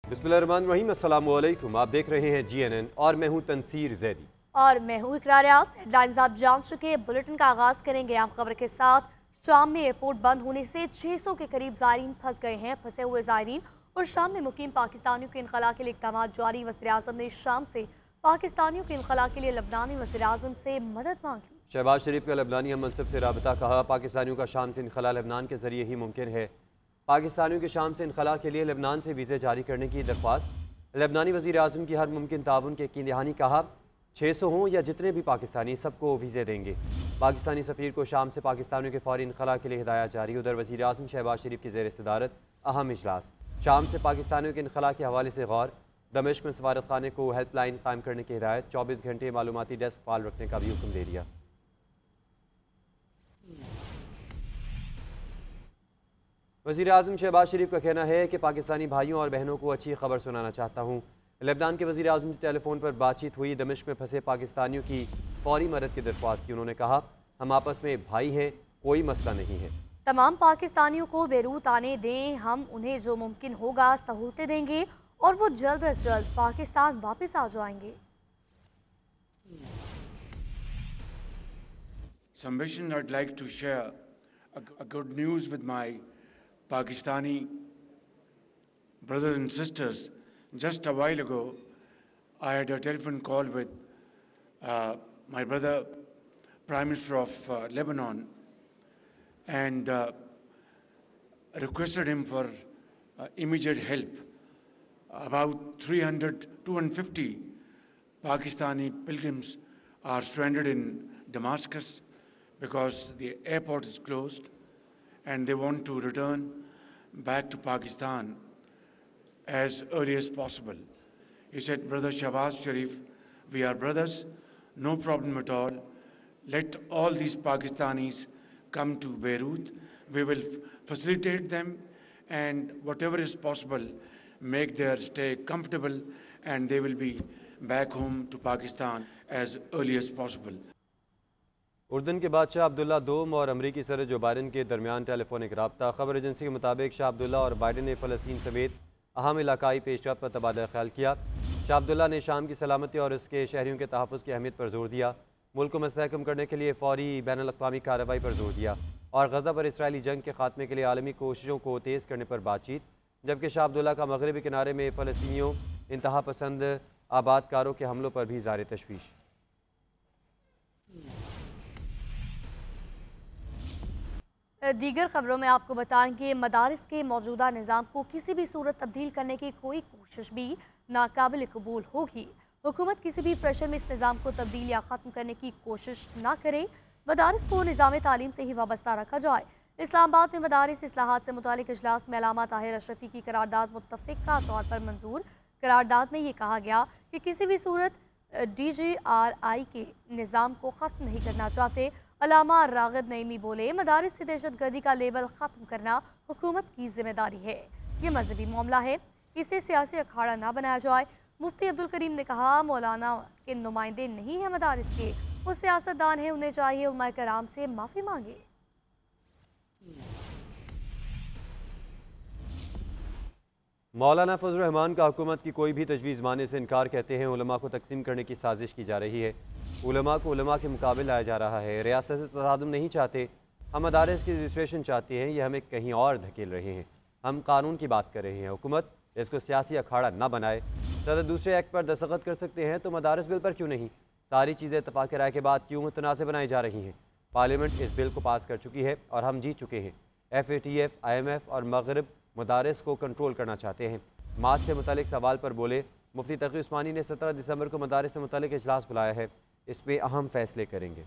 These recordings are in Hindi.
बिस्मिल्लाहिर्रहमानिर्रहीम, अस्सलामु अलैकुम। आप देख रहे हैं GNN और मैं हूं तनसीर जैदी। और मैं हूँ इकरार आस। हेडलाइंस आप जान चुके। बुलेटिन का आगाज करेंगे आम खबर के साथ। शाम में एयरपोर्ट बंद होने से 600 के करीब ज़ायरीन फंस गए हैं। फंसे हुए ज़ायरीन और शाम में मुकीम पाकिस्तानियों के इनखला के लिए इक़दाम जारी। वज़ीर आज़म ने शाम से पाकिस्तानियों के इनखला के लिए लबनानी वज़ीर आज़म से मदद मांगी। शहबाज शरीफ का लबनानी हम मनसब से राबता, कहा पाकिस्तानियों का शाम से इनखला लबनान के जरिए ही मुमकिन है। पाकिस्तानियों के शाम से इनखला के लिए लबनान से वीज़े जारी करने की दरख्वास्त। लबनानी वज़ीर आज़म की हर मुमकिन ताउन के यकीन दहानी, कहा 600 हों या जितने भी पाकिस्तानी, सबको वीज़े देंगे। पाकिस्तानी सफ़ीर को शाम से पाकिस्तानियों के फौरी इनखला के लिए हिदायत जारी। उधर वज़ीर आज़म शहबाज शरीफ की ज़ेर सदारत अहम इजलास। शाम से पाकिस्तानियों के इनखला के हवाले से गौर। दमिश्क में सफारत खाने को हेल्पलाइन कायम करने की हिदायत। 24 घंटे मालूमाती डेस्क फाल रखने का भी हुक्म दे दिया। वज़ीर आज़म शहबाज शरीफ का कहना है कि पाकिस्तानी भाइयों और बहनों को अच्छी खबर सुनाना चाहता हूँ। लेबनान के वज़ीर आज़म से टेलीफोन पर बातचीत हुई। दमिश्क में फंसे पाकिस्तानियों की फौरी मदद की दरख्वास्त की। उन्होंने कहा हम आपस में भाई हैं, कोई मसला नहीं है। तमाम पाकिस्तानियों को बेरूत आने दें, हम उन्हें जो मुमकिन होगा सहूलतें देंगे और वो जल्द अज जल्द पाकिस्तान वापस आ जाएंगे। Submission, I'd like to share a good news with my Pakistani brothers and sisters. Just a while ago, I had a telephone call with my brother, Prime Minister of Lebanon, and requested him for immediate help. About 300, 250 Pakistani pilgrims are stranded in Damascus because the airport is closed and they want to return back to Pakistan as early as possible. He said, Brother Shahbaz Sharif, we are brothers, no problem at all. Let all these Pakistanis come to Beirut. We will facilitate them and whatever is possible, make their stay comfortable and they will be back home to Pakistan as early as possible. उर्दन के बादशाह अब्दुल्ला दोम और अमरीकी सदर जो बाइडन के दरमियान टेलीफोनिक रब्ता। खबर एजेंसी के मुताबिक शाह अब्दुल्ला और बाइडन ने फ़लस्तीन समेत अहम इलाकाई पेशरफ्त पर तबादला ख्याल किया। शाह अब्दुल्ला ने शाम की सलामती और उसके शहरियों के तहफ़्फ़ुज़ की अहमियत पर जोर दिया। मुल्क को मुस्तहकम करने के लिए फ़ौरी बैनुल-अक़वामी कार्रवाई पर जोर दिया और गज़ा पर इसराइली जंग के खात्मे के लिए आलमी कोशिशों को तेज़ करने पर बातचीत। जबकि शाह अब्दुल्ला का मगरबी किनारे में फ़लस्तीनियों इंतहा पसंद आबादकारों के हमलों पर भी ज़ाहिर तशवीश। दीगर खबरों में आपको बताएंगे मदारिस के मौजूदा निज़ाम को किसी भी सूरत तब्दील करने की कोई कोशिश भी नाकाबिल कबूल होगी। हुकूमत किसी भी प्रेशर में इस निज़ाम को तब्दील या ख़त्म करने की कोशिश ना करे। मदारिस को निज़ाम तालीम से ही वाबस्ता रखा जाए। इस्लामाबाद में मदारिस इस्लाहात से मुतालिक इजलास में अल्लामा ताहिर अशरफी की करारदाद मुत्तफ़िक़ा तौर पर मंजूर। करारदाद में ये कहा गया कि किसी भी सूरत DGRI के निज़ाम को ख़त्म नहीं करना चाहते। अल्लामा राग़िब नईमी बोले मदारिस से दहशतगर्दी का लेबल ख़त्म करना हुकूमत की जिम्मेदारी है। ये मजहबी मामला है, इसे सियासी अखाड़ा ना बनाया जाए। मुफ्ती अब्दुल करीम ने कहा मौलाना के नुमाइंदे नहीं हैं मदारिस के, वो सियासतदान हैं, उन्हें चाहिए उलमा कराम से माफ़ी मांगे। मौलाना फजल रहमान का हुकूमत की कोई भी तजवीज़ मानने से इनकार, कहते हैं उलमा को तकसीम करने की साजिश की जा रही है। उलमा को उलमा के मुकाबले लाया जा रहा है। रियासत से तसादुम नहीं चाहते, हम मदारिस की रजिस्ट्रेशन चाहते हैं, ये हमें कहीं और धकेल रहे हैं। हम कानून की बात कर रहे हैं, हुकूमत इसको सियासी अखाड़ा ना बनाए। सदर दूसरे एक्ट पर दस्तखत कर सकते हैं तो मदारिस बिल पर क्यों नहीं? सारी चीज़ें इत्तफाक़ राय के बाद क्यों मुतनाज़ बनाई जा रही हैं? पार्लियामेंट इस बिल को पास कर चुकी है और हम जीत चुके हैं। FATF, IMF और मगरब मदारिस को कंट्रोल करना चाहते हैं। मार्च से मुतालिक सवाल पर बोले मुफ्ती तकी उस्मानी ने 17 दिसंबर को मदारिस से मुतालिक इजलास बुलाया है, इसमें अहम फैसले करेंगे।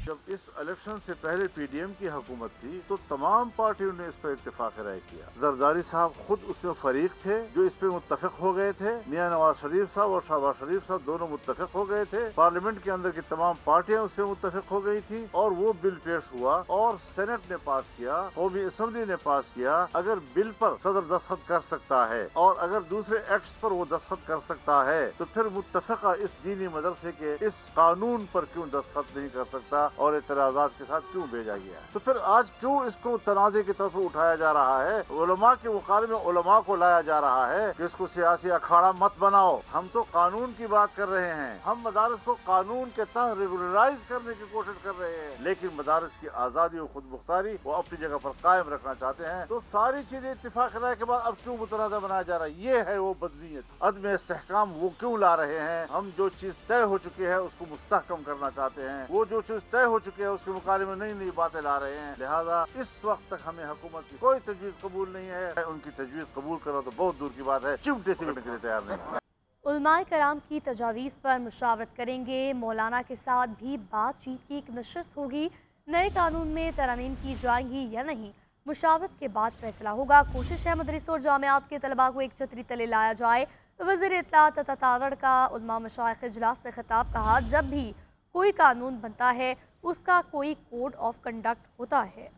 जब इस इलेक्शन से पहले PDM की हुकूमत थी तो तमाम पार्टियों ने इस पर इत्तेफाक राय किया। जरदारी साहब खुद उसमें फरीक थे जो इस पे मुत्तफिक हो गए थे। मियां नवाज शरीफ साहब और शहबाज शरीफ साहब दोनों मुत्तफिक हो गए थे। पार्लियामेंट के अंदर की तमाम पार्टियां उस पर मुत्तफिक हो गई थी और वो बिल पेश हुआ और सेनेट ने पास किया, कौमी असम्बली ने पास किया। अगर बिल पर सदर दस्तखत कर सकता है और अगर दूसरे एक्ट्स पर वो दस्तखत कर सकता है तो फिर मुत्तफिका इस दीनी मदरसे के इस कानून पर क्यों दस्तखत नहीं कर सकता? और एतराज़ात के साथ क्यों भेजा गया। तो फिर आज क्यों इसको तनाज़े की तरफ उठाया जा रहा है, उलमा के मुकाबले में उलमा को लाया जा रहा है कि इसको सियासी अखाड़ा मत बनाओ। हम तो कानून की बात कर रहे हैं, हम मदारस को कानून के तहत रेगुलराइज करने की कोशिश कर रहे हैं, लेकिन मदारस की आज़ादी और खुद मुख्तारी वो अपनी जगह पर कायम रखना चाहते हैं। तो सारी चीजें इत्तेफाक राय के बाद अब क्यों मुतनाज़ा बनाया जा रहा है, ये है वो बदनीयत, अदम इस्तेहकाम वो क्यों ला रहे हैं। हम जो चीज तय हो चुकी है उसको मुस्तहकम करना चाहते हैं, वो जो चीज तय हो चुकी है उसके मुकाबले में नई नई बातें ला रहे हैं। लिहाजा इस वक्त तक हमें हुकूमत की कोई तजवीज़ कबूल नहीं है। उनकी तजवीज़ कबूल करो तो बहुत दूर की बात है, चिमटे से मिलने के लिए तैयार नहीं। उलमाए कराम की तजावीज़ पर मुशावरत करेंगे, मौलाना के साथ भी बातचीत की एक नशिस्त होगी, नए कानून में तरमीम की जाएंगी या नहीं, मुशावरत के बाद फैसला होगा। कोशिश है मदरसों और जामियात के तलबा को एक छतरी तले लाया जाए। वज़ीर इत्तलात तथा तारड़ का उलमा मशाइख इजलास से खिताब, कहा जब भी कोई कानून बनता है उसका कोई कोड ऑफ कंडक्ट होता है।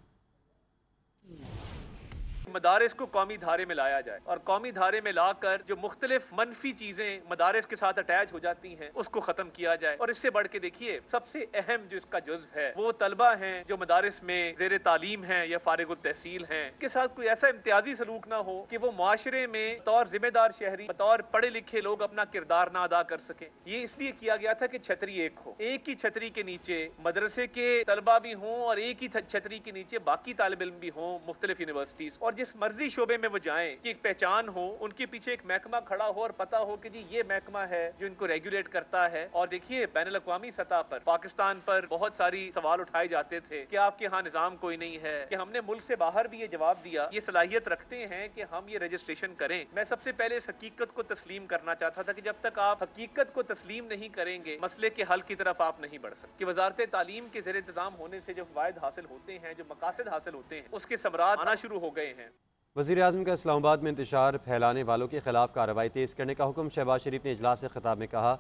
मदारिस को कौमी धारे में लाया जाए और कौमी धारे में लाकर जो मुख्तलिफ मनफी चीजें मदारिस के साथ अटैच हो जाती हैं उसको खत्म किया जाए। और इससे बढ़ के देखिए सबसे अहम जो इसका जुज़्व है वो तलबा हैं जो मदारिस में ज़ेर तालीम हैं या फारिगुल तहसील हैं, के साथ कोई ऐसा इम्तियाजी सलूक ना हो कि वो माशरे में बतौर जिम्मेदार शहरी, बतौर पढ़े लिखे लोग अपना किरदार ना अदा कर सकें। ये इसलिए किया गया था कि छतरी एक हो, एक ही छतरी के नीचे मदरसे के तलबा भी हों और एक ही छतरी के नीचे बाकी तालिब इल्म भी हों मुख्तलिफ यूनिवर्सिटीज, और जिस मर्जी शोबे में वो जाएं कि एक पहचान हो, उनके पीछे एक महकमा खड़ा हो और पता हो कि जी ये महकमा है जो इनको रेगुलेट करता है। और देखिए बैनुल अक़वामी सतह पर पाकिस्तान पर बहुत सारी सवाल उठाए जाते थे कि आपके यहाँ निज़ाम कोई नहीं है, कि हमने मुल्क से बाहर भी ये जवाब दिया, ये सलाहियत रखते हैं कि हम ये रजिस्ट्रेशन करें। मैं सबसे पहले इस हकीकत को तस्लीम करना चाहता था कि जब तक आप हकीकत को तस्लीम नहीं करेंगे मसले के हल की तरफ आप नहीं बढ़ सकते। कि वजारत तालीम के ज़ेर इंतज़ाम होने से जो फ़वाइद हासिल होते हैं, जो मकासद हासिल होते हैं, उसके समरात आना शुरू हो गए हैं। वज़ीर आज़म का इस्लामाबाद में इंतशार फैलाने वालों के खिलाफ कार्रवाई तेज़ करने का हुक्म। शहबाज शरीफ ने इजलास से खिताब में कहा,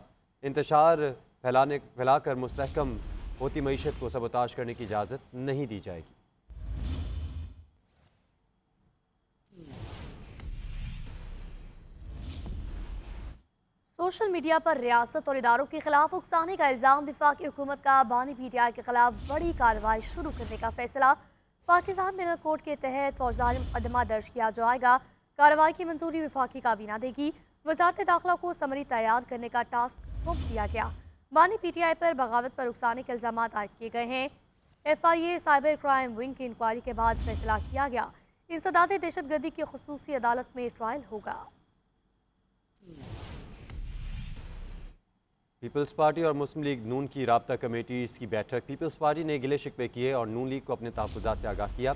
इंतशार फैलाकर मुस्तहकम होती मईशत को सबोताश करने की इजाज़त नहीं दी जाएगी। सोशल मीडिया पर रियासत और इदारों के खिलाफ उकसाने का इल्ज़ाम, वफाकी हुकूमत का बानी PTI के खिलाफ बड़ी कार्रवाई शुरू करने का फैसला। पाकिस्तान मिनल कोड के तहत फौजदारी मुकदमा दर्ज किया जाएगा। कार्रवाई की मंजूरी वफाकी काबीना देगी। वजारत दाखिला को समरी तैयार करने का टास्क सौंप दिया गया। बानी PTI पर बगावत पर उकसाने के इल्ज़ाम आयद किए गए हैं। FIA साइबर क्राइम विंग की इंक्वायरी के बाद फैसला किया गया। इंसदाद दहशतगर्दी की खुसूसी अदालत में ट्रायल होगा। पीपल्स पार्टी और मुस्लिम लीग नून की राब्ता कमेटीज़ की बैठक। पीपल्स पार्टी ने गिले शिकवे किए और नून लीग को अपने तहफ़्फ़ुज़ात से आगाह किया।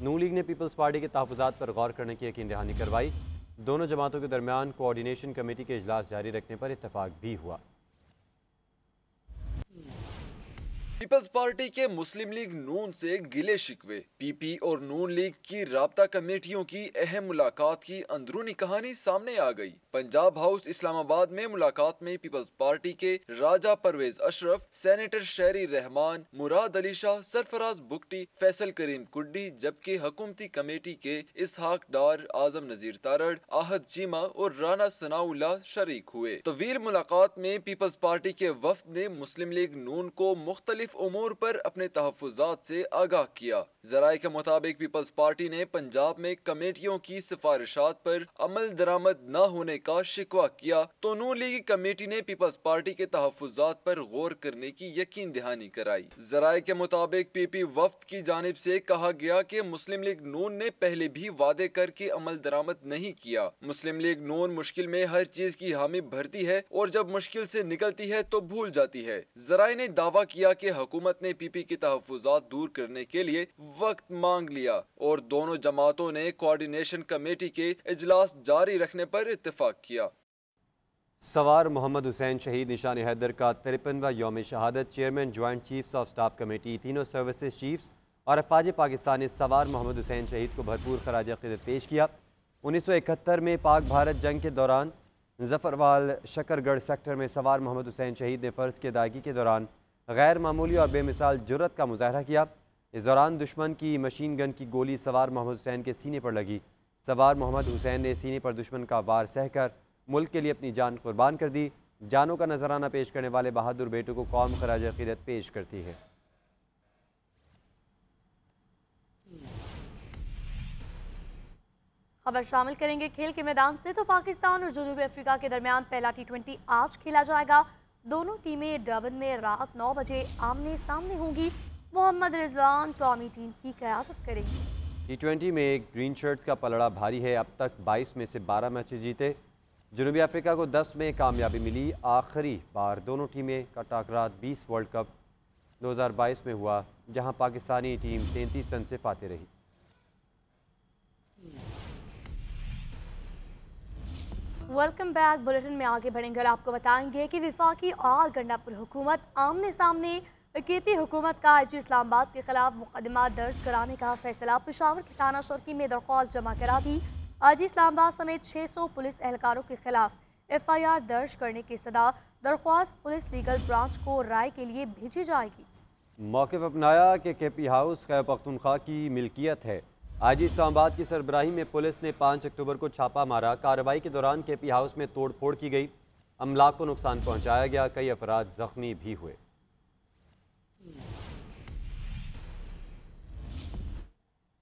नून लीग ने पीपल्स पार्टी के तहफ़्फ़ुज़ात पर गौर करने की यकीन दहानी करवाई। दोनों जमातों के दरमियान कोऑर्डिनेशन कमेटी के इजलास जारी रखने पर इत्तफाक भी हुआ। पीपल्स पार्टी के मुस्लिम लीग नून से गिले शिकवे। PP और नून लीग की राब्ता कमेटियों की अहम मुलाकात की अंदरूनी कहानी सामने आ गई। पंजाब हाउस इस्लामाबाद में मुलाकात में पीपल्स पार्टी के राजा परवेज अशरफ, सेनेटर शहरी रहमान, मुराद अली शाह, सरफराज बुगटी, फैसल करीम कुड्डी, जबकि हुकूमती कमेटी के इसहाक डार, आजम नजीर तारड़, आहद चीमा और राना सनाउल्लाह शरीक हुए। तवील मुलाकात में पीपल्स पार्टी के वफ्द ने मुस्लिम लीग नून को मुख्तलिफ उमूर पर अपने तहफ़्फ़ुज़ात से आगाह किया। ज़राए के मुताबिक पीपल्स पार्टी ने पंजाब में कमेटियों की सिफारिशात पर अमल दरामद न होने का शिकवा किया तो नून लीगी कमेटी ने पीपल्स पार्टी के तहफ़्फ़ुज़ात पर गौर करने की यकीन दहानी कराई। ज़राए के मुताबिक PP वफ्द की जानिब से कहा गया कि मुस्लिम लीग नून ने पहले भी वादे करके अमल दरामद नहीं किया। मुस्लिम लीग नून मुश्किल में हर चीज की हामी भरती है और जब मुश्किल से निकलती है तो भूल जाती है। ज़राए ने दावा किया कि हुकूमत ने PP के तहफ़्फ़ुज़ात दूर करने के लिए वक्त मांग लिया और दोनों जमातों ने कोऑर्डिनेशन कमेटी के इजलास जारी रखने पर इत्तेफाक किया। सवार मोहम्मद हुसैन शहीद निशान हैदर का 53वां यौम शहादत। Chairman joint chiefs of staff committee, तीनों सर्विसेज चीफ्स और अफवाज पाकिस्तान ने सवार मोहम्मद हुसैन शहीद को भरपूर खराज अक़ीदत पेश किया। 1971 में पाक भारत जंग के दौरान जफरवाल शकरगढ़ सेक्टर में सवार मोहम्मद हुसैन शहीद ने फ़र्ज़ की अदायगी के दौरान गैर मामूली और बेमिसाल जुर्रत का मुजाहरा किया। इस दौरान दुश्मन की मशीन गन की गोली सवार मोहम्मद हुसैन के सीने पर लगी। सवार मोहम्मद हुसैन ने सीने पर दुश्मन का वार सहकर मुल्क के लिए अपनी जान कुर्बान कर दी। जानों का नजराना पेश करने वाले बहादुर बेटों को कौम खराज अक़ीदत पेश करती है। खबर शामिल करेंगे खेल के मैदान से। तो पाकिस्तान और जनूबी अफ्रीका के दरमियान पहला T20 आज खेला जाएगा। दोनों टीमें डर्बन में रात 9 बजे आमने सामने होंगी। मोहम्मद रिजवान कौमी टीम की क़यादत करेंगे। T20 में ग्रीन शर्ट्स का पलड़ा भारी है। अब तक 22 में से 12 मैचेस जीते। जनूबी अफ्रीका को 10 में कामयाबी मिली। आखिरी बार दोनों टीमें का टकराव 20 वर्ल्ड कप 2022 में हुआ, जहां पाकिस्तानी टीम 33 रन से फाते रही। Welcome back. बुलेटिन में आगे बढ़ेंगे और आपको बताएंगे कि विफाकी और गंडापुर हुकूमत आमने सामने। केपी हुकूमत का IG इस्लामाबाद के खिलाफ मुकदमा दर्ज कराने का फैसला। पेशावर की थाना शर्की में दरख्वास्त जमा करा दी। IG इस्लामाबाद समेत 600 पुलिस एहलकारों के खिलाफ FIR दर्ज करने की सदा। दरख्वास्त पुलिस लीगल ब्रांच को राय के लिए भेजी जाएगी। मौक़िफ़ अपनाया कि KP हाउस खैबर पख्तूनख्वा की मिल्कियत है। IG इस्लामाबाद की सरबराही में पुलिस ने 5 अक्टूबर को छापा मारा। कार्रवाई के दौरान KP हाउस में तोड़ फोड़ की गई। अमलाक को नुकसान पहुँचाया गया। कई अफराद जख्मी भी हुए।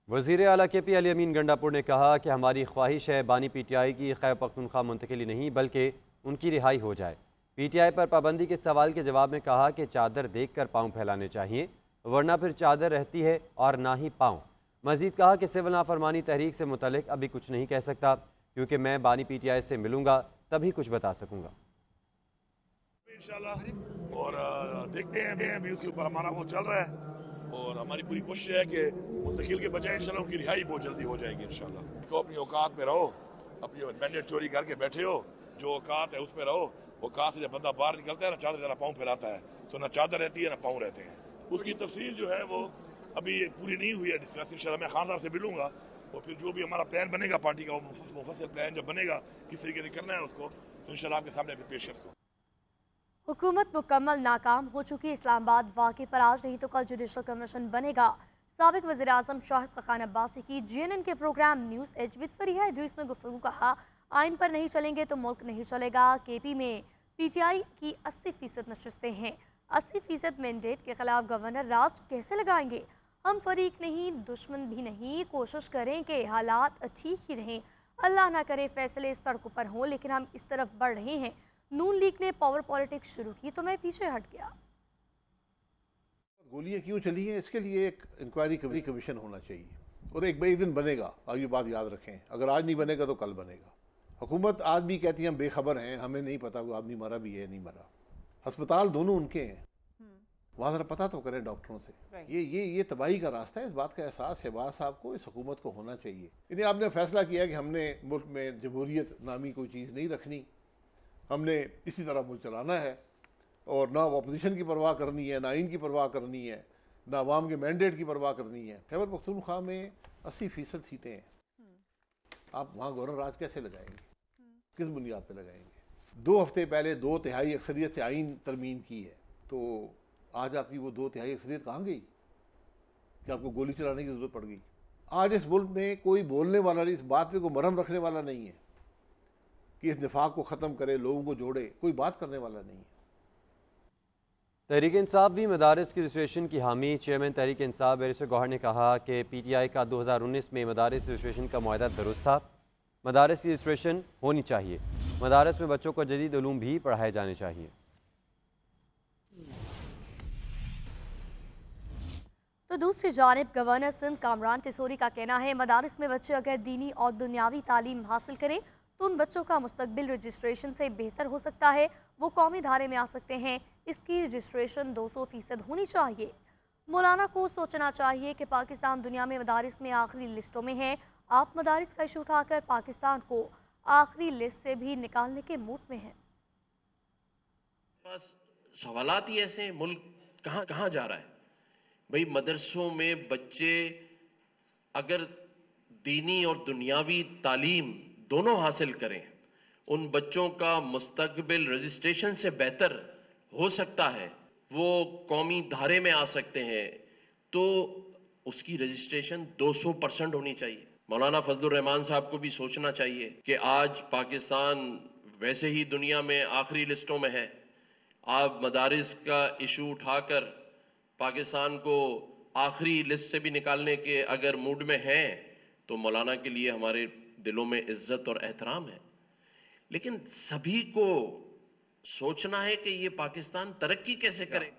वज़ीर आला KP अली अमीन गंडापुर ने कहा कि हमारी ख्वाहिश है बानी PTI की खैबर पख्तूनख्वा मुंतकिली नहीं बल्कि उनकी रिहाई हो जाए। PTI पर पाबंदी के सवाल के जवाब में कहा कि चादर देखकर पाँव फैलाने चाहिए, वरना फिर चादर रहती है और ना ही पाँव। मजीद कहा कि सिविल नाफरमानी तहरीक से मुतल्लिक अभी कुछ नहीं कह सकता, क्योंकि मैं बानी PTI से मिलूंगा तभी कुछ बता सकूंगा। इंशाल्लाह और देखते हैं अभी उसके ऊपर हमारा वो चल रहा है और हमारी पूरी कोशिश है कि मुंतकिल के बजाय इंशाल्लाह उनकी रिहाई बहुत जल्दी हो जाएगी इंशाल्लाह। तो अपनी औकात में रहो, अपनी मैंडेट चोरी करके बैठे हो, जो औकात है उसमें रहो। औकात से जब बंदा बाहर निकलता है ना, चादर जरा पाँव फैलाता है तो ना चादर रहती है ना पाँव रहते हैं। उसकी तफसील जो है वो अभी पूरी नहीं हुई है डिस्कस। इंशाल्लाह मैं खान साहब से मिलूंगा और फिर जो भी हमारा प्लान बनेगा पार्टी का, मुफस्सल प्लान जब बनेगा किस तरीके से करना है उसको, तो इंशाल्लाह आपके सामने फिर पेश करूँगा। हुकूमत मुकम्मल नाकाम हो चुकी। इस्लामाबाद वाक़े पर आज नहीं तो कल जुडिशल कमीशन बनेगा। साबिक वज़ीर आज़म शाहिद खकान अब्बासी की GNN के program news edge with Fareeha Idrees में गुफ्तगू। कहा आइन पर नहीं चलेंगे तो मुल्क नहीं चलेगा। KP में PTI की 80% नशस्तें हैं। 80% मैंडेट के खिलाफ गवर्नर राज कैसे लगाएंगे? हम फरीक नहीं, दुश्मन भी नहीं। कोशिश करें कि हालात ठीक ही रहें। अल्लाह ना करे फैसले सड़कों पर हों, लेकिन हम इस तरफ बढ़ रहे हैं। नून लीग ने पावर पॉलिटिक्स शुरू की तो मैं पीछे हट गया। गोलियां क्यों चली हैं, इसके लिए एक इंक्वायरी कमीशन होना चाहिए और एक दिन बनेगा। आप ये बात याद रखें, अगर आज नहीं बनेगा तो कल बनेगा। हुकूमत आज भी कहती है हम बेखबर हैं, हमें नहीं पता वो आदमी मरा भी है नहीं मरा। अस्पताल दोनों उनके हैं, वहाँ ज़रा पता तो करें डॉक्टरों से। ये तबाही का रास्ता है। इस बात का एहसास शहबाज साहब को, इस हुकूमत को होना चाहिए। इन्हें आपने फैसला किया कि हमने मुल्क में जमहूरियत नामी कोई चीज़ नहीं रखनी, हमने इसी तरह मुल्क चलाना है और ना अपोजिशन की परवाह करनी है, ना इनकी परवाह करनी है, ना अवाम के मैंडेट की परवाह करनी है। खैबर पख्तूनख्वा में 80% सीटें हैं। आप वहाँ गवर्नर राज कैसे लगाएंगे, किस बुनियाद पे लगाएंगे? 2 हफ्ते पहले 2/3 अक्सरियत से आइन तरमीम की है, तो आज आपकी वो 2/3 अक्सरियत कहाँ गई कि आपको गोली चलाने की ज़रूरत पड़ गई? आज इस मुल्क में कोई बोलने वाला नहीं, इस बात पे कोई मरहम रखने वाला नहीं है कि इस निफाक को ख़त्म करे, लोगों को जोड़े, कोई बात करने वाला नहीं है। तहरीक इंसाफ भी मदारिस की रजिस्ट्रेशन की हामी। चेयरमैन तहरीक इंसाफ बैरिस्टर गौहर ने कहा कि PTI का 2019 में मदारिस रजिस्ट्रेशन का मुआहदा दुरुस्त था। मदारिस की रजिस्ट्रेशन होनी चाहिए। मदारिस में बच्चों को जदीद उलूम भी पढ़ाए जाने चाहिए। तो दूसरी जानिब गवर्नर सिंध कामरान टिसोरी का कहना है मदारिस में बच्चे अगर दीनी और दुनियावी तालीम हासिल करें तो उन बच्चों का मुस्तकबिल रजिस्ट्रेशन से बेहतर हो सकता है। वो कौमी धारे में आ सकते हैं। इसकी रजिस्ट्रेशन 200% होनी चाहिए। मौलाना को सोचना चाहिए कि पाकिस्तान दुनिया में मदारिस में आखिरी लिस्टों में है। आप मदारिस का इशू उठाकर पाकिस्तान को आखिरी लिस्ट से भी निकालने के मूड में हैं। बस सवालात ही ऐसे, मुल्क कहाँ जा रहा है भाई? मदरसों में बच्चे अगर दीनी और दुनियावी तालीम दोनों हासिल करें, उन बच्चों का मुस्तकबिल रजिस्ट्रेशन से बेहतर हो सकता है। वो कौमी धारे में आ सकते हैं, तो उसकी रजिस्ट्रेशन 200% होनी चाहिए। मौलाना फजलुर रहमान साहब को भी सोचना चाहिए कि आज पाकिस्तान वैसे ही दुनिया में आखिरी लिस्टों में है। आप मदारिस का इशू उठाकर पाकिस्तान को आखिरी लिस्ट से भी निकालने के अगर मूड में हैं, तो मौलाना के लिए हमारे दिलों में इज्जत और एहतराम है, लेकिन सभी को सोचना है कि ये पाकिस्तान तरक्की कैसे करे।